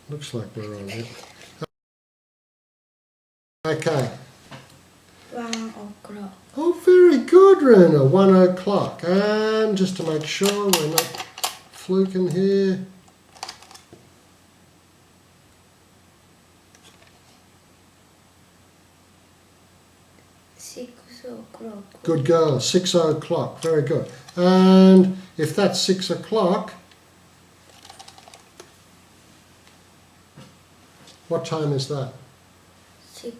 Looks like we're on it. Okay. 1 o'clock. Oh, very good, Rena. 1 o'clock. And just to make sure we're not fluking here. Six o'clock. Good girl. 6 o'clock. Very good. And if that's 6 o'clock, what time is that? 6,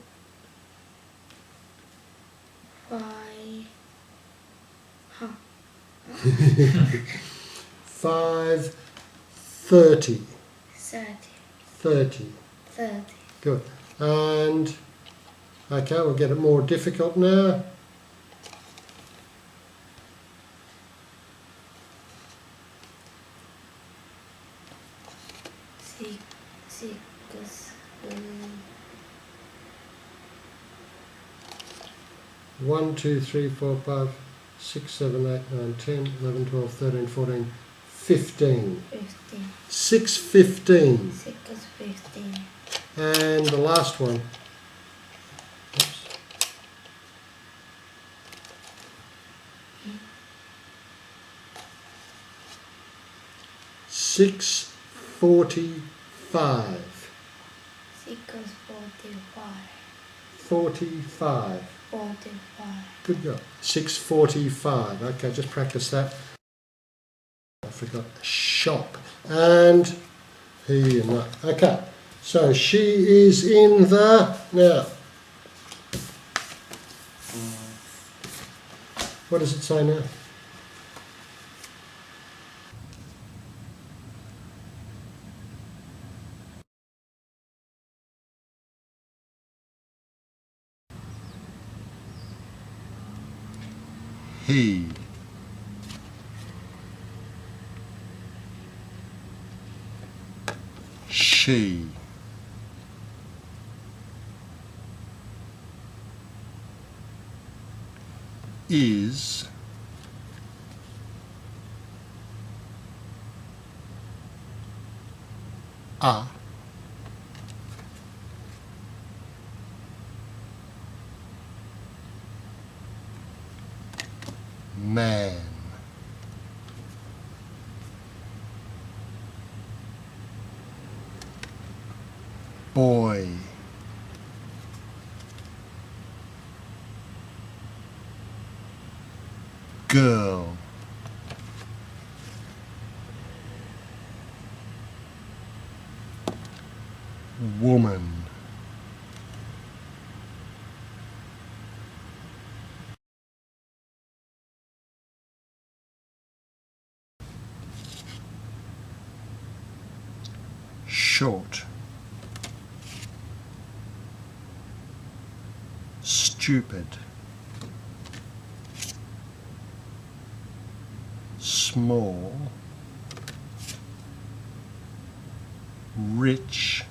5. 5:30. 30. 30. Good. And okay, we'll get it more difficult now. Six. 1, 2, 3, 4, 5, 6, 7, 8, 9, 10, 11, 12, 13, 14, 15. 15. 6:15. 6:15. And the last one. Oops. 6:45. 6:45. 45. 45. Good girl. 6:45. Okay, just practice that. I forgot shop. And here, no. Okay, so she is in the, now, what does it say now? He. She. Is. A. Man. Boy. Girl. Woman. Short. Stupid. Small. Rich.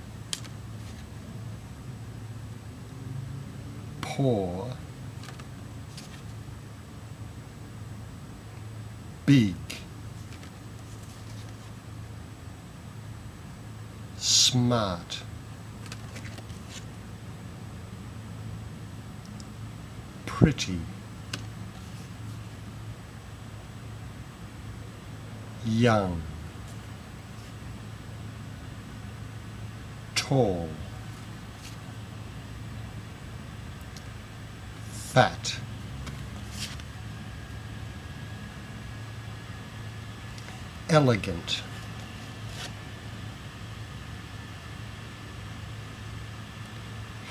Poor. Big. Smart. Pretty. Young. Tall. Fat. Elegant.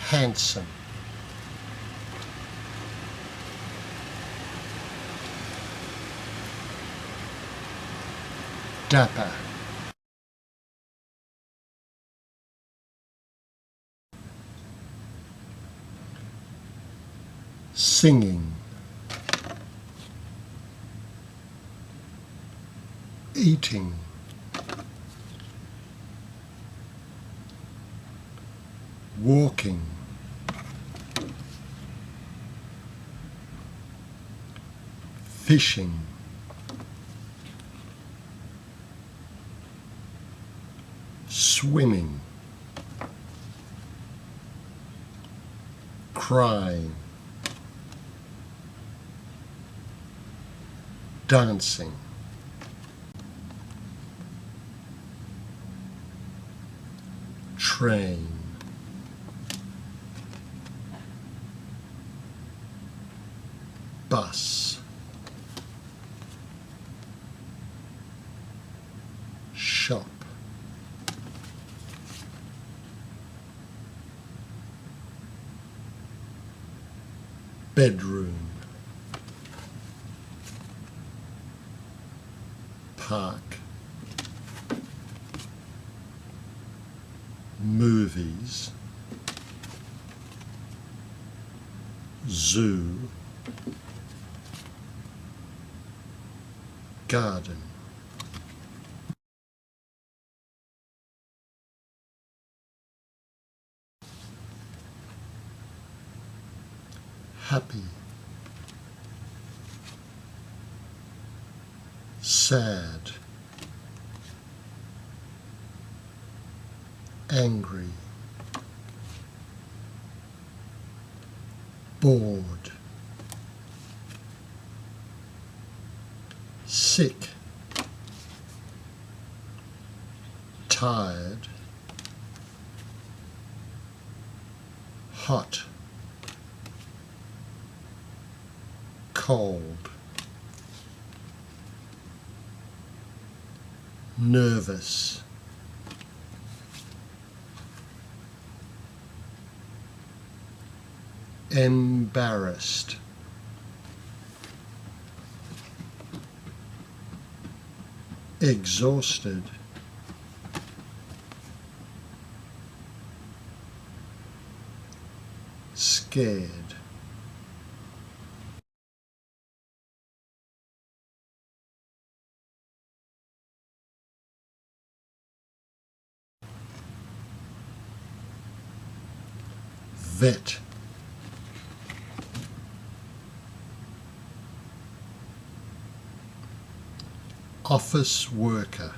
Handsome. Dapper. Singing. Eating. Walking. Fishing. Swimming. crying, dancing, train, bus, shop, bedroom, park, movies, zoo, garden. Happy, sad, angry, bored, sick, tired, hot, cold, nervous, embarrassed, exhausted, scared. Vet, office worker,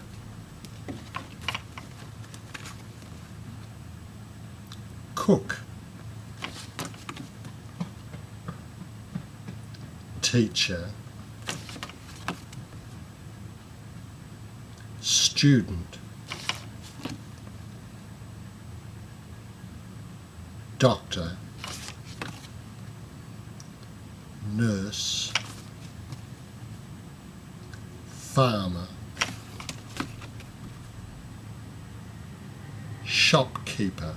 cook, teacher, student, doctor, nurse, farmer, shopkeeper,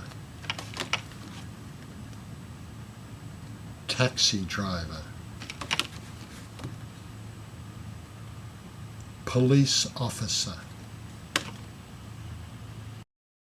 taxi driver, police officer,